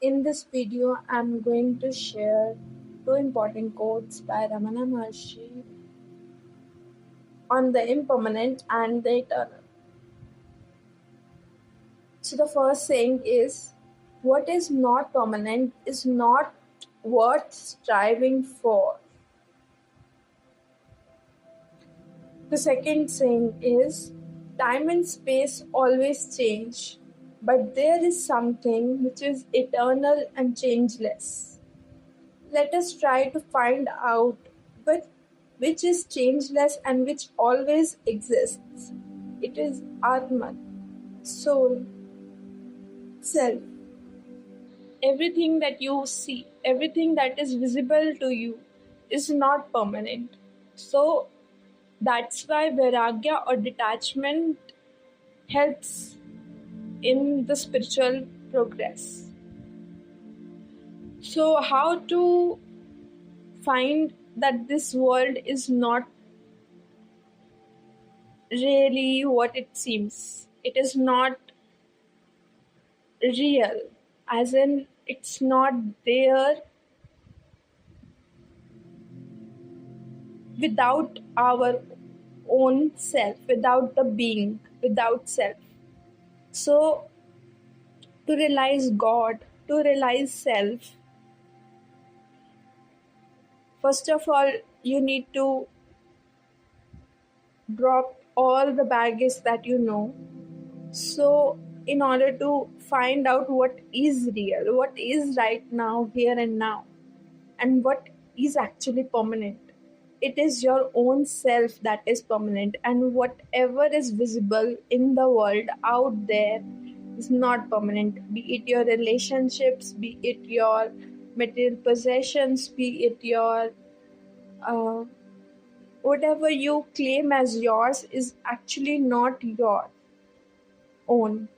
In this video, I'm going to share two important quotes by Ramana Maharshi on the impermanent and the eternal. So, the first saying is, what is not permanent is not worth striving for. The second saying is, time and space always change, but there is something which is eternal and changeless. Let us try to find out which is changeless and which always exists. It is Atman, soul, self. Everything that you see, everything that is visible to you is not permanent. So that's why Vairagya or detachment helps in the spiritual progress. So, how to find that this world is not really what it seems? It is not real, as in, it's not there without our own self, without the being, without self. So, to realize God, to realize self, first of all, you need to drop all the baggage that you know. So, in order to find out what is real, what is right now, here and now, and what is actually permanent, it is your own self that is permanent, and whatever is visible in the world out there is not permanent. Be it your relationships, be it your material possessions, be it your uh, whatever you claim as yours is actually not your own.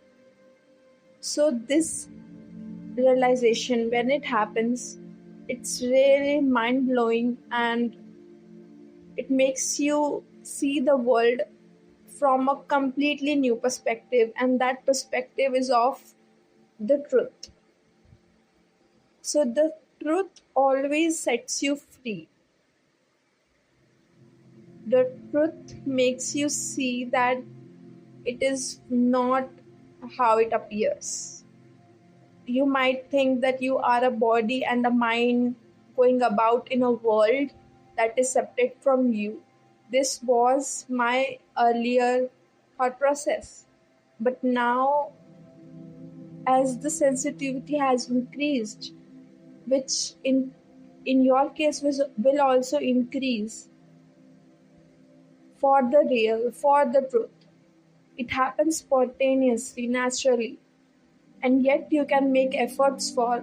So, this realization, when it happens, it's really mind blowing, and it makes you see the world from a completely new perspective, and that perspective is of the truth. So, the truth always sets you free. The truth makes you see that it is not how it appears. You might think that you are a body and a mind going about in a world that is separate from you. This was my earlier thought process. But now, as the sensitivity has increased, which in your case will also increase for the real, for the truth, it happens spontaneously, naturally, and yet you can make efforts for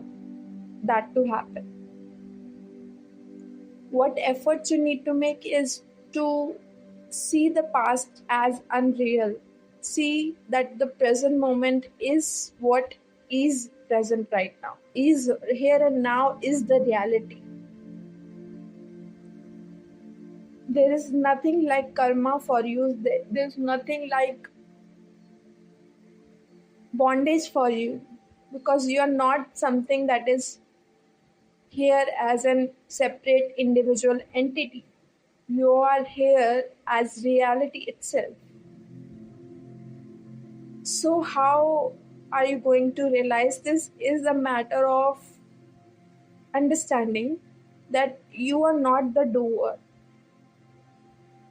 that to happen. What efforts you need to make is to see the past as unreal. See that the present moment is what is present right now, is here and now, is the reality. There is nothing like karma for you, there's nothing like bondage for you, because you are not something that is here as a separate individual entity. You are here as reality itself. So, how are you going to realize this is a matter of understanding that you are not the doer.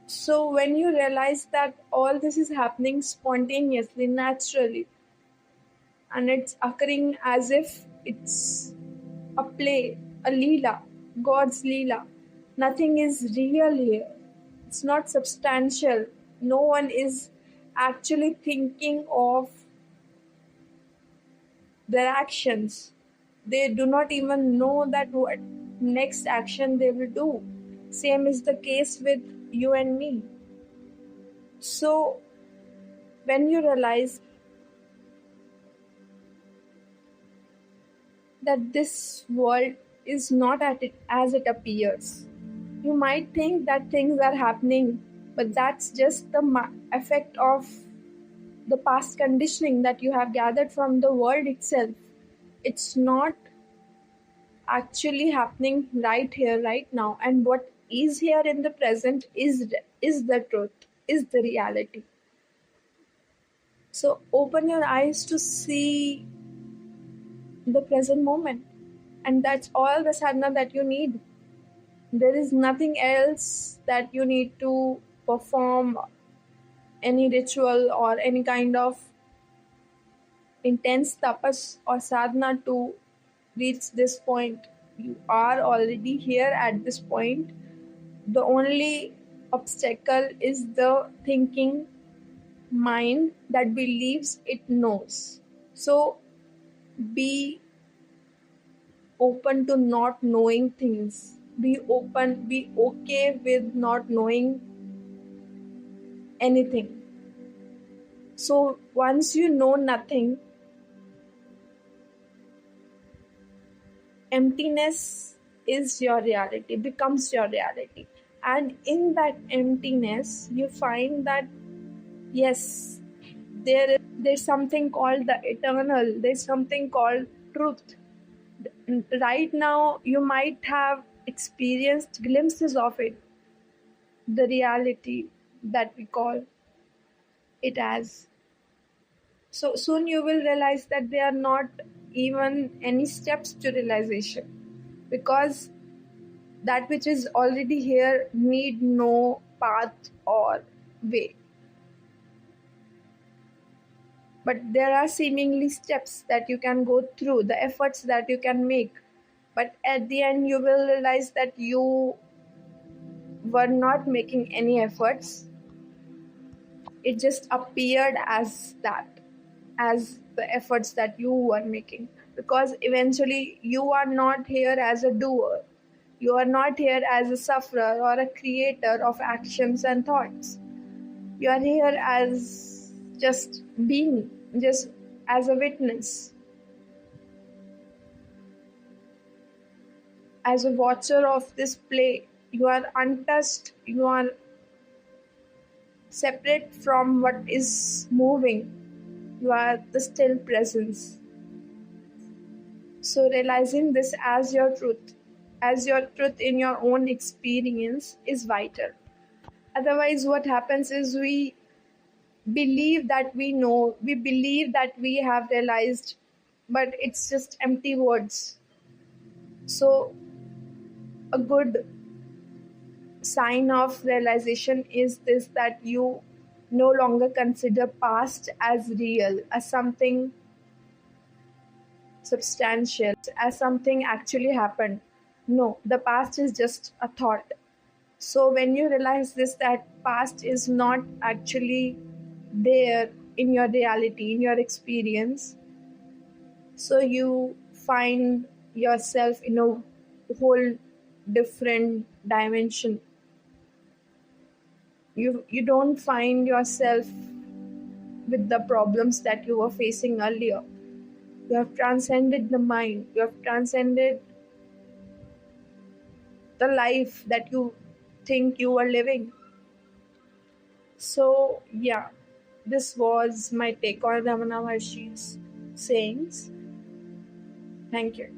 So, when you realize that all this is happening spontaneously, naturally, and it's occurring as if it's a play, a Leela, God's Leela. Nothing is real here. It's not substantial. No one is actually thinking of their actions. They do not even know that what next action they will do. Same is the case with you and me. So, when you realize that this world is not as it appears, you might think that things are happening, but that's just the effect of the past conditioning that you have gathered from the world itself. It's not actually happening right here, right now. And what is here in the present is the truth, is the reality. So open your eyes to see the present moment. And that's all the sadhana that you need. There is nothing else that you need to perform any ritual or any kind of intense tapas or sadhana to reach this point. You are already here at this point. The only obstacle is the thinking mind that believes it knows. So be open to not knowing things. Be open, be okay with not knowing anything. So once you know nothing, emptiness is your reality, becomes your reality. And in that emptiness, you find that yes, there's something called the eternal, there's something called truth. Right now, you might have experienced glimpses of it, the reality that we call it as. So soon you will realize that there are not even any steps to realization, because that which is already here need no path or way. But there are seemingly steps that you can go through, the efforts that you can make. But at the end, you will realize that you were not making any efforts. It just appeared as that, as the efforts that you were making. Because eventually, you are not here as a doer. You are not here as a sufferer or a creator of actions and thoughts. You are here as just being, just as a witness, as a watcher of this play. You are untouched, you are separate from what is moving, you are the still presence. So, realizing this as your truth in your own experience is vital. Otherwise, what happens is we believe that we know, we believe that we have realized, but it's just empty words. So, a good sign of realization is this, that you no longer consider past as real, as something substantial, as something actually happened. No, the past is just a thought. So when you realize this, that past is not actually there in your reality, in your experience, so you find yourself in a whole different dimension. You don't find yourself with the problems that you were facing earlier. You have transcended the mind. You have transcended the life that you think you were living. So, yeah, this was my take on Ramana Maharshi's sayings. Thank you.